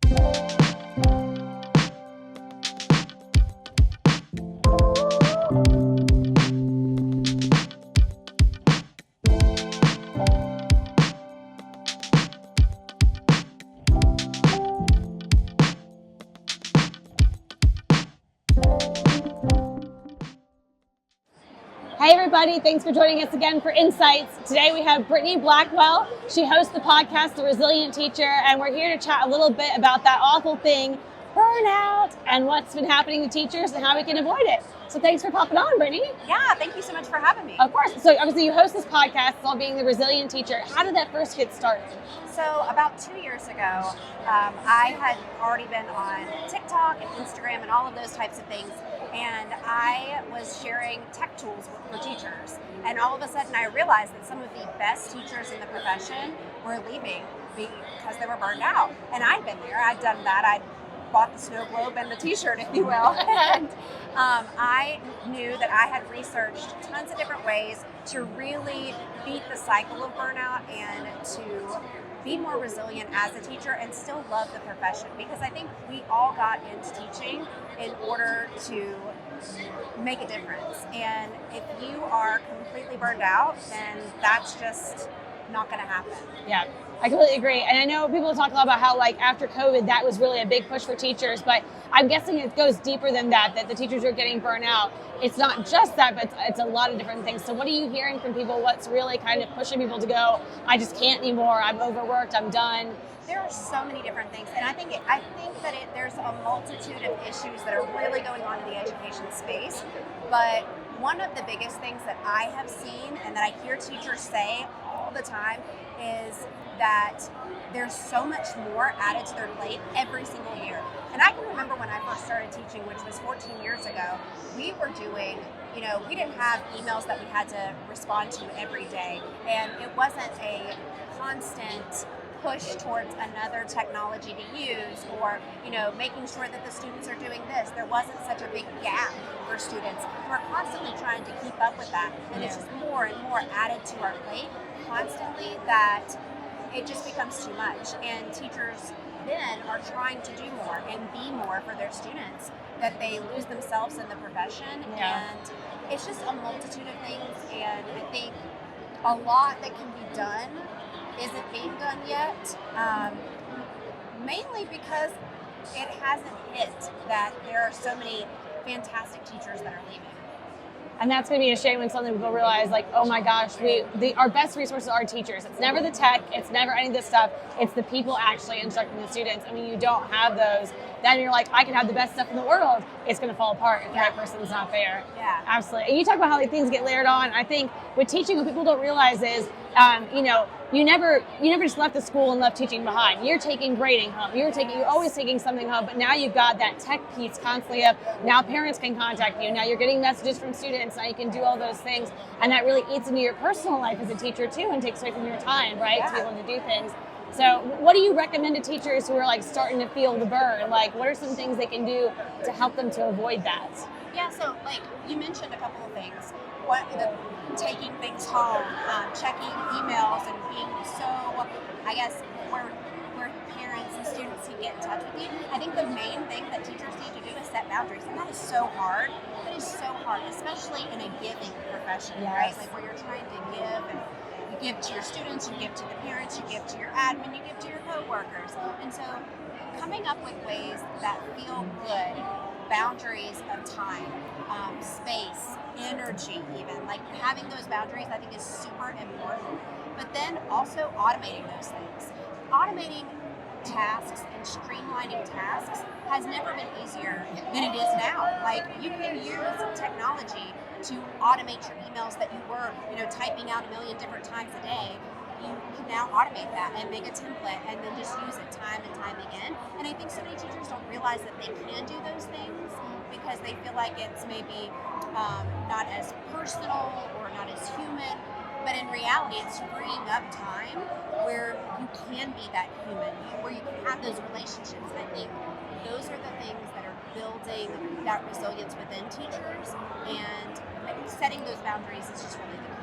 Hey everybody, thanks for joining us again for Insights. Today we have Brittany Blackwell. She hosts the podcast, The Resilient Teacher, and we're here to chat a little bit about that awful thing, burnout, and what's been happening to teachers and how we can avoid it. So thanks for popping on, Brittany. Yeah, thank you so much for having me. Of course. So obviously you host this podcast, it's all being The Resilient Teacher. How did that first get started? So about 2 years ago, I had already been on TikTok and Instagram and all of those types of things. And I was sharing tech tools for teachers. And all of a sudden I realized that some of the best teachers in the profession were leaving because they were burned out. And I'd been there, I'd done that. I'd bought the snow globe and the t-shirt, if you will. And I knew that I had researched tons of different ways to really beat the cycle of burnout and to be more resilient as a teacher and still love the profession, because I think we all got into teaching in order to make a difference. And if you are completely burned out, then that's just not going to happen. Yeah, I completely agree. And I know people talk a lot about how, like, after COVID, that was really a big push for teachers, but I'm guessing it goes deeper than that the teachers are getting burnt out. It's not just that, but it's a lot of different things. So what are you hearing from people? What's really kind of pushing people to go, I just can't anymore, I'm overworked, I'm done? There are so many different things, and I think that there's a multitude of issues that are really going on in the education space. But one of the biggest things that I have seen and that I hear teachers say all the time is that there's so much more added to their plate every single year. And I can remember when I first started teaching, which was 14 years ago, we were doing, we didn't have emails that we had to respond to every day. And it wasn't a constant push towards another technology to use, or making sure that the students are doing this. There wasn't such a big gap for students. We're constantly trying to keep up with that, and it's just more and more added to our plate constantly that it just becomes too much. And teachers then are trying to do more and be more for their students, that they lose themselves in the profession. And it's just a multitude of things, and I think a lot that can be done isn't being done yet, mainly because it hasn't hit that there are so many fantastic teachers that are leaving. And that's going to be a shame when suddenly people realize, like, oh my gosh, our best resources are teachers. It's never the tech, it's never any of this stuff, it's the people actually instructing the students. And when you don't have those, then you're like, I can have the best stuff in the world, it's going to fall apart if the right person's not there. Yeah. Absolutely. And you talk about how things get layered on. I think with teaching, what people don't realize is, you never just left the school and left teaching behind. You're taking grading home. You're always taking something home, but now you've got that tech piece constantly up. Now parents can contact you. Now you're getting messages from students. Now you can do all those things. And that really eats into your personal life as a teacher too, and takes away from your time, right? To be able to do things. So what do you recommend to teachers who are like starting to feel the burn? Like, what are some things they can do to help them to avoid that? Yeah, so like you mentioned a couple of things. Taking things home, checking emails, and being so, I guess, where parents and students can get in touch with you. I think the main thing that teachers need to do is set boundaries, and that is so hard. That is so hard, especially in a giving profession, right? Like where you're trying to give, and you give to your students, you give to the parents, you give to your admin, you give to your coworkers. And so coming up with ways that feel good, boundaries of time, space, energy, even like having those boundaries, I think is super important. But then also automating those things. Automating tasks and streamlining tasks has never been easier than it is now. Like, you can use technology to automate your emails that you were, typing out a million different times a day. You can now automate that and make a template and then just use it time and time again. And I think so many teachers don't realize that they can do those things because they feel like it's maybe not as personal or not as human. But in reality, it's freeing up time where you can be that human, where you can have those relationships. I think those are the things that are building that resilience within teachers, and setting those boundaries is just really the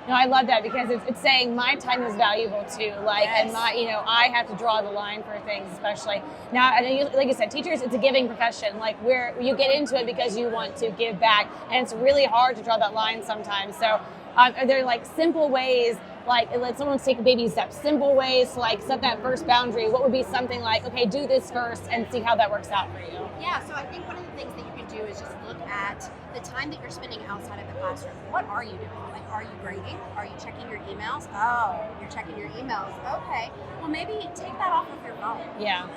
key. No, I love that because it's saying my time is valuable too. Like, Yes. and my, I have to draw the line for things, especially now. And like you said, teachers, it's a giving profession. Like, where you get into it because you want to give back, and it's really hard to draw that line sometimes. So, are there like simple ways? Like, let someone take baby steps, simple ways to like set that first boundary. What would be something like, okay, do this first and see how that works out for you? Yeah, so I think one of the things that you can do is just look at the time that you're spending outside of the classroom. What are you doing? Like, are you grading? Are you checking your emails? Oh, you're checking your emails. Okay. Well, maybe take that off of your phone. Yeah.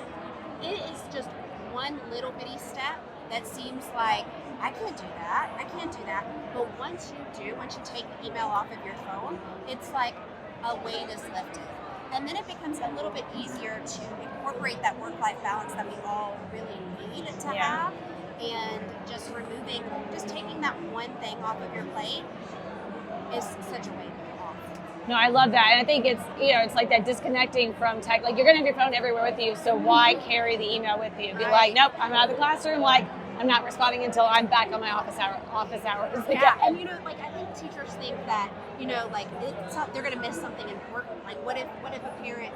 It is just one little bitty step that seems like, I can't do that. I can't do that. But once you take the email off of your phone, it's like a weight is lifted. And then it becomes a little bit easier to incorporate that work-life balance that we all really need to have. And just taking that one thing off of your plate is such a weight off. No, I love that. And I think it's like that disconnecting from tech. Like, you're going to have your phone everywhere with you, so why carry the email with you? Be like, nope, I'm out of the classroom. Like, I'm not responding until I'm back on my office hours. Yeah, and I think teachers think that, they're going to miss something important. Like, what if a parent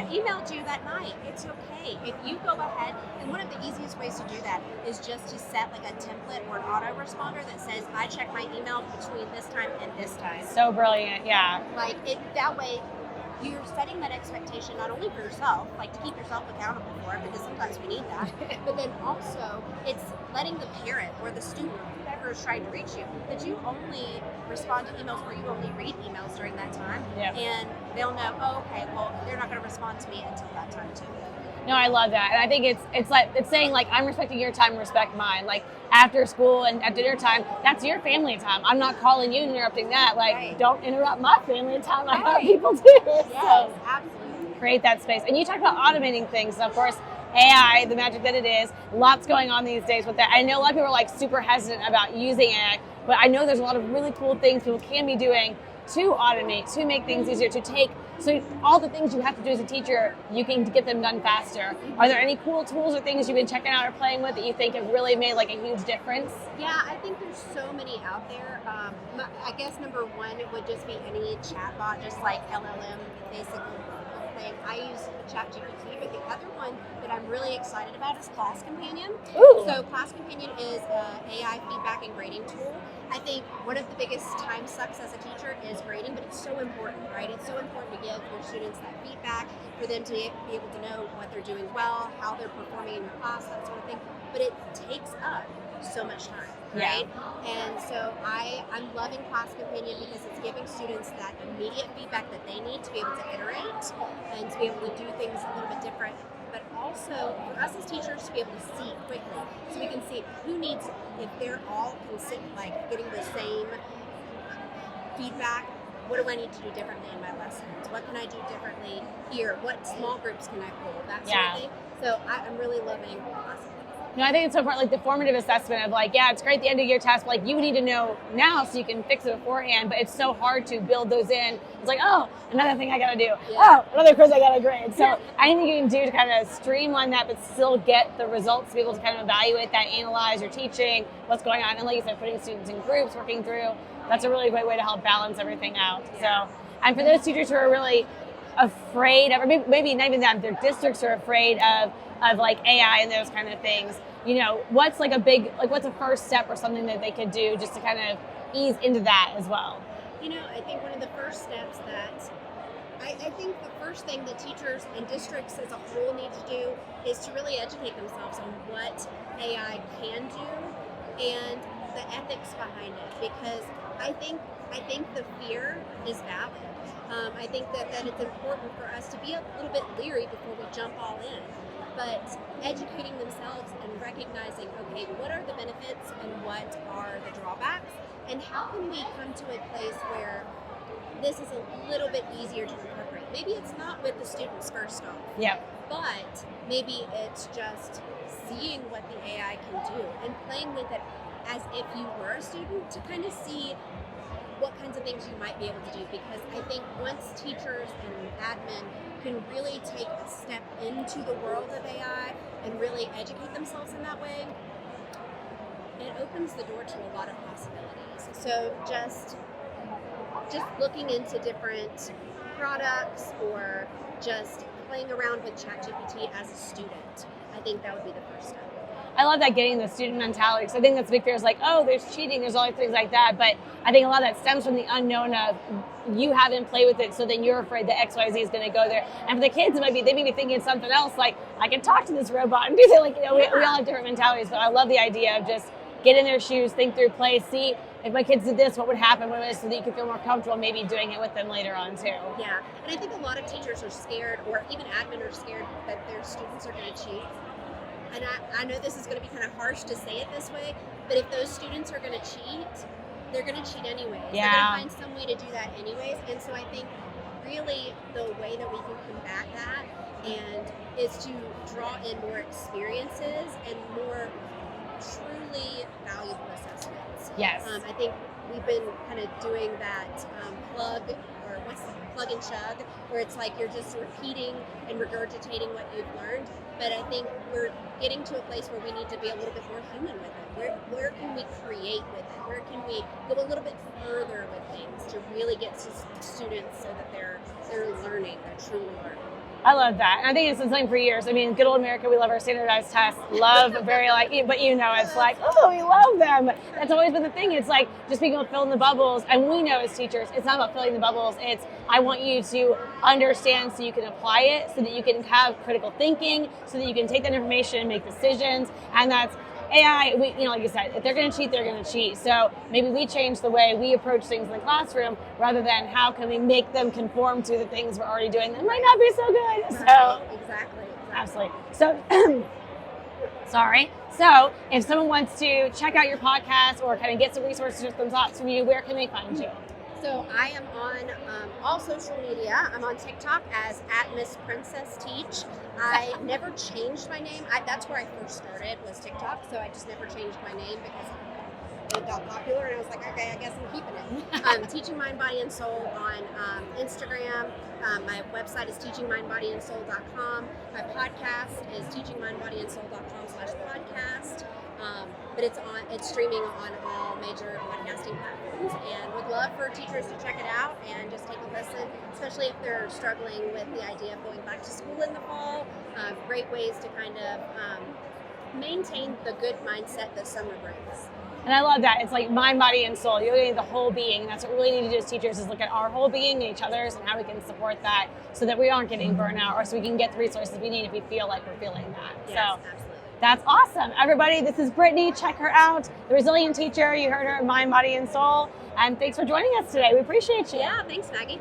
emailed you that night? It's okay. If you go ahead, and one of the easiest ways to do that is just to set like a template or an autoresponder that says, I check my email between this time and this time. So brilliant, yeah. Like, that way, you're setting that expectation not only for yourself, like to keep yourself accountable for it, because sometimes we need that, but then also it's letting the parent or the student, whoever is trying to reach you, that you only respond to emails or you only read emails during that time, and they'll know, oh, okay, well, they're not going to respond to me until that time too. No, I love that. And I think it's saying like, I'm respecting your time, respect mine. Like, after school and at dinner time, that's your family time. I'm not calling you and interrupting that. Like, don't interrupt my family time. I got people too. Yes, so absolutely. Create that space. And you talk about automating things. And of course, AI, the magic that it is, lots going on these days with that. I know a lot of people are like super hesitant about using AI, but I know there's a lot of really cool things people can be doing to automate, to make things easier, to take, so all the things you have to do as a teacher, you can get them done faster. Are there any cool tools or things you've been checking out or playing with that you think have really made like a huge difference? Yeah, I think there's so many out there. I guess number one would just be any chatbot, just like LLM, basically thing. I use ChatGPT, but the other one that I'm really excited about is Class Companion. Ooh. So Class Companion is an AI feedback and grading tool. I think one of the biggest time sucks as a teacher is grading, but it's so important, right? It's so important to give your students that feedback, for them to be able to know what they're doing well, how they're performing in your class, that sort of thing. But it takes up so much time, right? And so I'm loving Class Companion because it's giving students that immediate feedback that they need to be able to iterate and to be able to do things a little bit different, but also for us as teachers to be able to see quickly, so we can see who needs, if they're all like getting the same feedback, what do I need to do differently in my lessons? What can I do differently here? What small groups can I pull? That sort of thing. So I'm really loving Class Companion. No, I think it's so important, like the formative assessment of like, yeah, it's great the end of year test, but like you need to know now so you can fix it beforehand, but it's so hard to build those in. It's like, oh, another thing I gotta do. Oh, another quiz I gotta grade. So anything you can do to kind of streamline that, but still get the results to be able to kind of evaluate that, analyze your teaching, what's going on, and like you said, putting students in groups, working through, that's a really great way to help balance everything out. So, and for those teachers who are really afraid of, or maybe not even that, their districts are afraid of like AI and those kind of things, you know, what's like what's a first step or something that they could do just to kind of ease into that as well? You know, I think one of the first steps that, I think the first thing that teachers and districts as a whole need to do is to really educate themselves on what AI can do and the ethics behind it, because I think the fear is valid. I think that it's important for us to be a little bit leery before we jump all in. But educating themselves and recognizing, okay, what are the benefits and what are the drawbacks? And how can we come to a place where this is a little bit easier to incorporate? Maybe it's not with the students first off. Yeah. But maybe it's just seeing what the AI can do and playing with it as if you were a student to kind of see what kinds of things you might be able to do. Because I think once teachers and admin can really take a step into the world of AI and really educate themselves in that way, it opens the door to a lot of possibilities. So just looking into different products or just playing around with ChatGPT as a student, I think that would be the first step. I love that, getting the student mentality. So I think that's big fear is like, oh, there's cheating, there's all these things like that. But I think a lot of that stems from the unknown of you haven't played with it, so then you're afraid that XYZ is going to go there. And for the kids, they may be thinking something else, like, I can talk to this robot and do that. Like, we all have different mentalities, but I love the idea of just get in their shoes, think through, play, see if my kids did this, what would happen with this, so that you can feel more comfortable maybe doing it with them later on too. Yeah, and I think a lot of teachers are scared, or even admin are scared, that their students are going to cheat. And I know this is going to be kind of harsh to say it this way, but if those students are going to cheat, they're going to cheat anyways. Yeah. They're going to find some way to do that anyways. And so I think really the way that we can combat that is to draw in more experiences and more truly valuable assessments. Yes. I think we've been kind of doing that plug and chug, where it's like you're just repeating and regurgitating what you've learned. But I think we're getting to a place where we need to be a little bit more human with it. Where can we create with it? Where can we go a little bit further with things to really get to students so that they're learning, they're truly learning? I love that. And I think it's been something for years. I mean, good old America, we love our standardized tests. Love very but it's like, oh, we love them. That's always been the thing. It's like just being able to fill in the bubbles. And we know as teachers, it's not about filling the bubbles. It's, I want you to understand so you can apply it, so that you can have critical thinking, so that you can take that information and make decisions. And that's AI, like you said, if they're going to cheat, they're going to cheat. So maybe we change the way we approach things in the classroom, rather than how can we make them conform to the things we're already doing that might not be so good. So Exactly. absolutely. So, sorry. So if someone wants to check out your podcast or kind of get some resources or some thoughts from you, where can they find you? So I am on all social media. I'm on TikTok as @MissPrincessTeach. I never changed my name. That's where I first started, was TikTok. So I just never changed my name because it got popular, and I was like, okay, I guess I'm keeping it. Teaching Mind, Body, and Soul on Instagram. My website is teachingmindbodyandsoul.com. My podcast is teachingmindbodyandsoul.com/podcast. But it's streaming on all major podcasting platforms, and would love for teachers to check it out and just take a listen, especially if they're struggling with the idea of going back to school in the fall. Great ways to kind of maintain the good mindset that summer brings. And I love that. It's like mind, body, and soul. You're getting the whole being. And that's what we really need to do as teachers, is look at our whole being and each other's and how we can support that, so that we aren't getting burnout, or so we can get the resources we need if we feel like we're feeling that. Yes, so absolutely. That's awesome. Everybody, this is Brittany. Check her out. The Resilient Teacher. You heard her, Mind, Body, and Soul. And thanks for joining us today. We appreciate you. Yeah, thanks, Maggie.